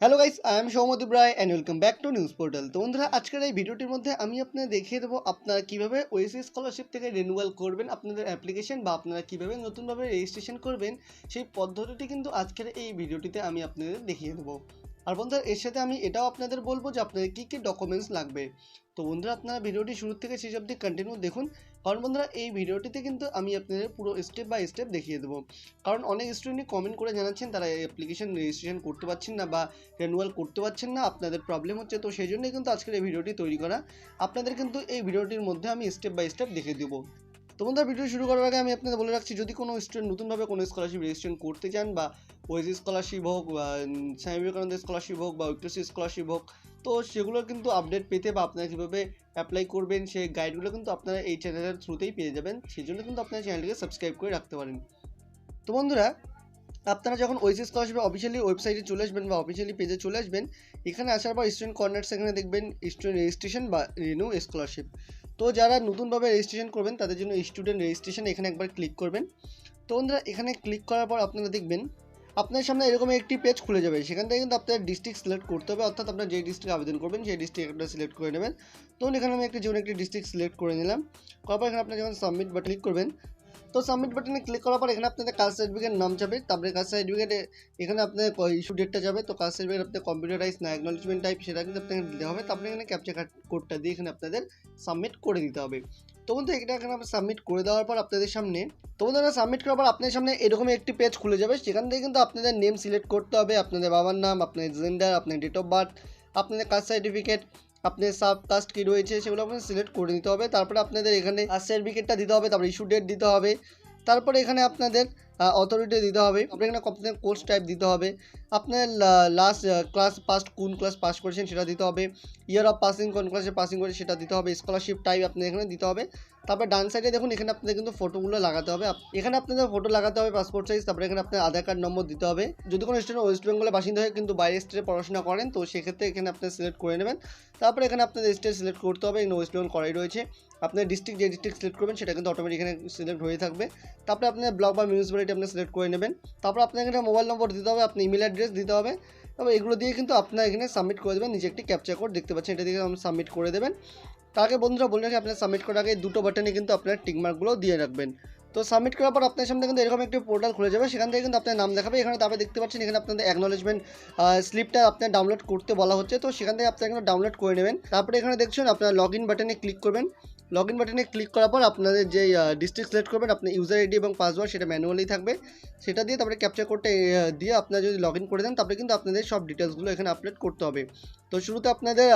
Hello guys, I am Soumadip Roy and welcome back to news portal. তো বন্ধুরা, আজকের এই ভিডিওটির মধ্যে আমি আপনাদের দেখিয়ে দেবো আপনারা কীভাবে ওয়েসিস স্কলারশিপ থেকে রিনিউয়াল করবেন আপনাদের অ্যাপ্লিকেশন, বা আপনারা কীভাবে নতুনভাবে রেজিস্ট্রেশন করবেন সেই পদ্ধতিটি কিন্তু আজকের এই ভিডিওটিতে আমি আপনাদের দেখিয়ে দেবো। আর বন্ধুরা, এর সাথে আমি এটাও আপনাদের বলবো যে আপনাদের কী কী ডকুমেন্টস লাগবে। তো বন্ধুরা, আপনারা ভিডিওটি শুরু থেকে শেষ অবধি কন্টিনিউ দেখুন, কারণ বন্ধুরা এই ভিডিওটিতে কিন্তু আমি আপনাদের পুরো স্টেপ বাই স্টেপ দেখিয়ে দেবো। কারণ অনেক স্টুডেন্টই কমেন্ট করে জানাচ্ছেন তারা অ্যাপ্লিকেশন রেজিস্ট্রেশন করতে পারছেন না বা রিনিউয়াল করতে পারছেন না, আপনাদের প্রবলেম হচ্ছে। তো সেই জন্যই কিন্তু আজকের এই ভিডিওটি তৈরি করা। আপনাদের কিন্তু এই ভিডিওটির মধ্যে আমি স্টেপ বাই স্টেপ দেখিয়ে দেবো। তো বন্ধুরা, ভিডিও শুরু করার আগে আমি আপনাদের বলে রাখছি, যদি কোনো স্টুডেন্ট নতুনভাবে কোনো স্কলারশিপ রেজিস্ট্রেশন করতে চান, বা ওয়েসিস স্কলারশিপ হোক, বা স্বামী বিবেকানন্দ স্কলারশিপ হোক, বা ঐক্যশ্রী স্কলারশিপ হোক, তো সেগুলোর কিন্তু আপডেট পেতে বা আপনারা কীভাবে অ্যাপ্লাই করবেন সেই গাইডগুলো কিন্তু আপনারা এই চ্যানেলের থ্রুতেই পেয়ে যাবেন। সেই জন্য কিন্তু আপনারা চ্যানেলটিকে সাবস্ক্রাইব করে রাখতে পারেন। তো বন্ধুরা, আপনারা যখন ওয়েসিস স্কলারশিপের অফিসিয়ালি ওয়েবসাইটে চলে আসবেন বা অফিসিয়ালি পেজে চলে আসবেন, এখানে আসার পর স্টুডেন্ট কর্নার সেখানে দেখবেন স্টুডেন্ট রেজিস্ট্রেশন বা রিনিউ স্কলারশিপ। তো যারা নতুনভাবে রেজিস্ট্রেশন করবেন তাদের জন্য স্টুডেন্ট রেজিস্ট্রেশন এখানে একবার ক্লিক করবেন। তো বন্ধুরা, এখানে ক্লিক করার পর আপনারা দেখবেন আপনার সামনে এরকম একটি পেজ খুলে যাবে। সেখান থেকে কিন্তু আপনার ডিস্ট্রিক্ট সিলেক্ট করতে হবে, অর্থাৎ আপনার যে ডিস্ট্রিক্টে আবেদন করবেন সেই ডিস্ট্রিক্ট আপনারা সিলেক্ট করে নেবেন। তো এখানে আমি যেমন একটি ডিস্ট্রিক্ট সিলেক্ট করে নিলাম। করার পর এখানে আপনারা যখন সাবমিট বাটন ক্লিক করবেন, তো সাবমিট বাটনে ক্লিক করার পর এখানে আপনাদের কাস্ট সার্টিফিকেট নাম যাবে। তারপরে কাস্ট সার্টিফিকেটে এখানে আপনার ইস্যু ডেটটা যাবে। তো কাস্ট সার্টিফিকেট আপনার কম্পিউটারাইজ না অ্যাকনলেজমেন্ট টাইপ সেটা কিন্তু আপনাকে দিতে হবে। তারপরে এখানে ক্যাপচা কোডটা দিয়ে এখানে আপনাদের সাবমিট করে দিতে হবে। তো বন্ধু, এটা এখানে আপনি সাবমিট করে দেওয়ার পর আপনাদের সামনে সাবমিট করার পর আপনাদের সামনে এরকম একটি পেজ খুলে যাবে। সেখান থেকে কিন্তু আপনাদের নেম সিলেক্ট করতে হবে, আপনাদের বাবার নাম, আপনার জেন্ডার, আপনার ডেট অফ বার্থ, আপনাদের কাস্ট সার্টিফিকেট, আপনার সাব কাস্ট কী রয়েছে সেগুলো আপনাদের সিলেক্ট করে নিতে হবে। তারপরে আপনাদের এখানে কাস্ট সার্টিফিকেটটা দিতে হবে, তারপরে ইস্যু ডেট দিতে হবে, তারপরে এখানে আপনাদের অথরিটি দিতে হবে, আপনার এখানে আপনাদের কোর্স টাইপ দিতে হবে, আপনার লাস্ট ক্লাস পাস্ট কোন ক্লাস পাস করেছেন সেটা দিতে হবে, ইয়ার অফ পাসিং কোন ক্লাসে পাসিং করেছে সেটা দিতে হবে, স্কলারশিপ টাইপ আপনাদের এখানে দিতে হবে। তারপর ডান সাইডে দেখুন এখানে আপনাদের কিন্তু ফটোগুলো লাগাতে হবে। এখানে আপনাদের ফটো লাগাতে হবে, পাসপোর্ট সাইজ। তারপরে এখানে আপনার আধার কার্ড নম্বর দিতে হবে। যদি কোনো স্টুডেন্ট ওয়েস্ট বেঙ্গলের বাসিন্দা হয়ে কিন্তু বাইরে স্টেটে পড়াশোনা করেন, তো সেক্ষেত্রে এখানে আপনি সিলেক্ট করে নেবেন। তারপরে এখানে আপনাদের স্টেট সিলেক্ট করতে হবে, এখানে ওয়েস্ট বেঙ্গল করাই রয়েছে। আপনার ডিস্ট্রিক্ট যে ডিস্ট্রিক্ট সিলেক্ট করবেন সেটা কিন্তু অটোমেটিক এখানে সিলেক্ট হয়ে থাকবে। তারপরে আপনার ব্লক বা মিউনিসিপ্যালিটি আপনি সিলেক্ট করে নেবেন। তারপর আপনার এখানে মোবাইল নম্বর দিতে হবে, আপনি ইমেল অ্যাড্রেস দিতে হবে। তবে এগুলো দিয়ে কিন্তু আপনার এখানে সাবমিট করে দেবেন। নিচে একটি ক্যাপচা কোড দেখতে পাচ্ছেন, এটা দিয়ে আপনি সাবমিট করে দেবেন। তার আগে বন্ধুরা বলে রাখি, আপনার সাবমিট করার আগে দুটো বাটনে কিন্তু আপনার টিকমার্কগুলো দিয়ে রাখবেন। তো সাবমিট করার পর আপনার সামনে কিন্তু এরকম একটি পোর্টাল খুলে যাবে। সেখান থেকে কিন্তু আপনার নাম দেখাবে। এখানে তারপরে দেখতে পাচ্ছেন এখানে আপনাদের অ্যাকনলেজমেন্ট স্লিপটা আপনার ডাউনলোড করতে বলা হচ্ছে। তো সেখান থেকে আপনারা এখানে ডাউনলোড করে নেবেন। তারপরে এখানে দেখছেন আপনার লগ ইন বাটনে ক্লিক করবেন। লগ ইন বাটনে ক্লিক করার পর আপনাদের যে ডিস্ট্রিক্ট সিলেক্ট করবেন, আপনার ইউজার আইডি এবং পাসওয়ার্ড সেটা ম্যানুয়ালি থাকবে, সেটা দিয়ে তারপরে ক্যাপচা কোডটা দিয়ে আপনারা যদি লগ ইন করে দেন, তারপরে কিন্তু আপনাদের সব ডিটেলসগুলো এখানে আপলোড করতে হবে। তো শুরুতে আপনাদের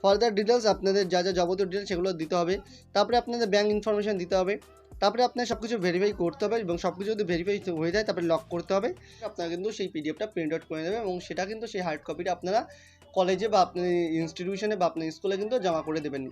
ফার্দার ডিটেলস, আপনাদের যা যা যাবতীয় ডিটেলস সেগুলো দিতে হবে। তারপরে আপনাদের ব্যাঙ্ক ইনফরমেশান দিতে হবে। তারপরে আপনার সব কিছু ভেরিফাই করতে হবে, এবং সব কিছু যদি ভেরিফাই হয়ে যায় তারপরে লক করতে হবে। আপনারা কিন্তু সেই পিডিএফটা প্রিন্ট আউট করে নেবেন, এবং সেটা কিন্তু সেই হার্ড কপিটা আপনারা কলেজে বা আপনার ইনস্টিটিউশনে বা আপনার স্কুলে কিন্তু জমা করে দেবেন।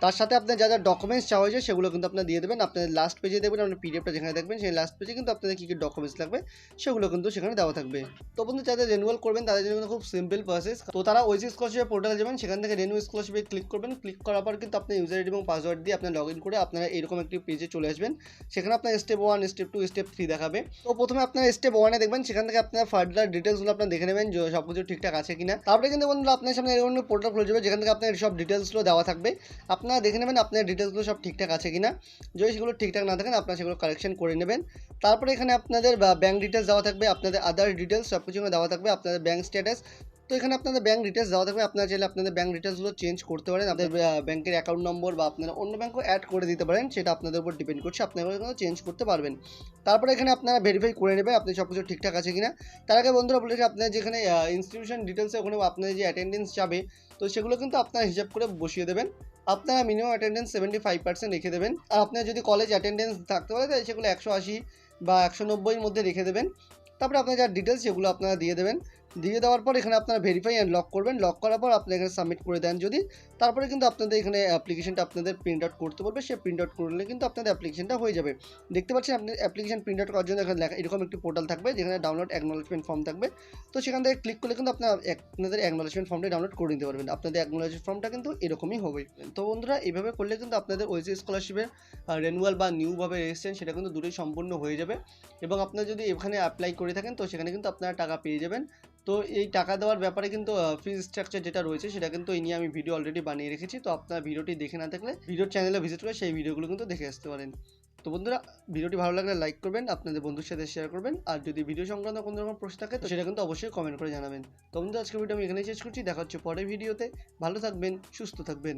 তার সাথে আপনার যা যা ডকুমেন্টস চাওয়া হয়েছে সেগুলো কিন্তু আপনার দিয়ে দেবেন। আপনাদের লাস্ট পেজে দেখবেন, আপনার পিডিএফটা যেখানে দেখবেন সেই লাস্ট পেজে কিন্তু আপনাদের কী কী ডকুমেন্টস লাগবে সেগুলো কিন্তু সেখানে দেওয়া থাকবে। তো বন্ধু, যাদের রিনিউয়াল করবেন তাদের জন্য খুব সিম্পল প্রসেস। তো তারা ওয়েসিস স্কলারশিপের পোর্টালে যাবেন, সেখান থেকে রিনিউ স্কলারশিপে ক্লিক করবেন। ক্লিক করার পর কিন্তু আপনার ইউজার আইডি এবং পাসওয়ার্ড দিয়ে আপনার লগ ইন করে আপনারা এরকম একটি পেজে চলে আসবেন। সেখানে আপনার স্টেপ 1, স্টেপ 2, স্টেপ 3 দেখাবে। তো প্রথমে আপনার স্টেপ 1-এ দেখবেন, সেখান থেকে আপনার ফার্দার ডিটেলসগুলো আপনার দেখে নেবেন যে সব কিছু ঠিকঠাক আছে কিনা। তারপরে কিন্তু বন্ধুরা আপনার সামনে এরকম পোর্টাল খুলে যাবে, যেখান থেকে আপনার সব ডিটেলসগুলো দেওয়া থাকবে। আপনারা দেখে নেবেন আপনার ডিটেলসগুলো সব ঠিকঠাক আছে কিনা। যদি সেগুলো ঠিকঠাক না থাকেন আপনারা সেগুলো কারেকশন করে নেবেন। তারপরে এখানে আপনাদের ব্যাঙ্ক ডিটেলস দেওয়া থাকবে, আপনাদের আদার ডিটেলস সব কিছু দেওয়া থাকবে, আপনাদের ব্যাঙ্ক স্ট্যাটাস। তো এখানে আপনাদের ব্যাঙ্ক ডিটেলস দেওয়া থাকবে। আপনারা চাইলে আপনাদের ব্যাঙ্ক ডিটেলসগুলো চেঞ্জ করতে পারেন, আপনাদের ব্যাঙ্কের অ্যাকাউন্ট নম্বর বা আপনারা অন্য ব্যাঙ্কও অ্যাড করে দিতে পারেন, সেটা আপনাদের উপর ডিপেন্ড করছে, আপনারা কিন্তু চেঞ্জ করতে পারবেন। তারপরে এখানে আপনারা ভেরিফাই করে নেবেন আপনি সব কিছু ঠিকঠাক আছে কিনা। তার আগে বন্ধুরা বলেছি, আপনার যেখানে ইনস্টিটিউশন ডিটেলসে ওখানে আপনাদের যে অ্যাটেন্ডেন্স যাবে, তো সেগুলো কিন্তু আপনারা হিসাব করে বসিয়ে দেবেন। আপনারা মিনিমাম অ্যাটেন্ডেন্স 75% রেখে দেবেন। আর আপনার যদি কলেজ অ্যাটেন্ডেন্স থাকতে পারে তাহলে সেগুলো 180 বা 190-এর মধ্যে রেখে দেবেন। তারপরে আপনার যা ডিটেলস সেগুলো আপনারা দিয়ে দেবেন। দিয়ে দেওয়ার পর এখানে আপনারা ভেরিফাই অ্যান্ড লক করবেন। লক করার পর আপনি এখানে সাবমিট করে দেন যদি, তারপরে কিন্তু আপনাদের এখানে অ্যাপ্লিকেশনটা আপনাদের প্রিন্ট আউট করতে বলবে। সে প্রিন্ট আউট করলে কিন্তু আপনাদের অ্যাপ্লিকেশনটা হয়ে যাবে। দেখতে পাচ্ছেন আপনি অ্যাপ্লিকেশন প্রিন্ট আউট করার জন্য এখানে এরকম একটি পোর্টাল থাকবে, যেখানে ডাউনলোড অ্যাকনলেজমেন্ট ফর্ম থাকবে। তো সেখান থেকে ক্লিক করলে কিন্তু আপনাদের অ্যাকনলেজমেন্ট ফর্মটা ডাউনলোড করে নিতে পারবেন। আপনাদের অ্যাকনলেজমেন্ট ফর্মটা কিন্তু এরকমই হবে। তো বন্ধুরা, এইভাবে করলে কিন্তু আপনাদের ওয়েসিস স্কলারশিপের রিনিউয়াল বা নিউভাবে রেজিস্ট্রেশন সেটা কিন্তু দুটোই সম্পূর্ণ হয়ে যাবে। এবং আপনারা যদি এখানে অ্যাপ্লাই করে থাকেন তো সেখানে কিন্তু আপনারা টাকা পেয়ে যাবেন। তো এই টাকা দেওয়ার ব্যাপারে কিন্তু ফিজ স্ট্রাকচার যেটা রয়েছে সেটা কিন্তু এই নিয়ে আমি ভিডিও অলরেডি বানিয়ে রেখেছি। তো আপনারা ভিডিওটি দেখে না থাকলে ভিডিওর চ্যানেলে ভিজিট করে সেই ভিডিওগুলো কিন্তু দেখে আসতে পারেন। তো বন্ধুরা, ভিডিওটি ভালো লাগলে লাইক করবেন, আপনাদের বন্ধুর সাথে শেয়ার করবেন, আর যদি ভিডিও সংক্রান্ত কোনো রকম প্রশ্ন থাকে তো সেটা কিন্তু অবশ্যই কমেন্ট করে জানাবেন। তো বন্ধুরা, আজকের ভিডিও আমি এখানেই শেষ করছি। দেখা হচ্ছে পরের ভিডিওতে। ভালো থাকবেন, সুস্থ থাকবেন।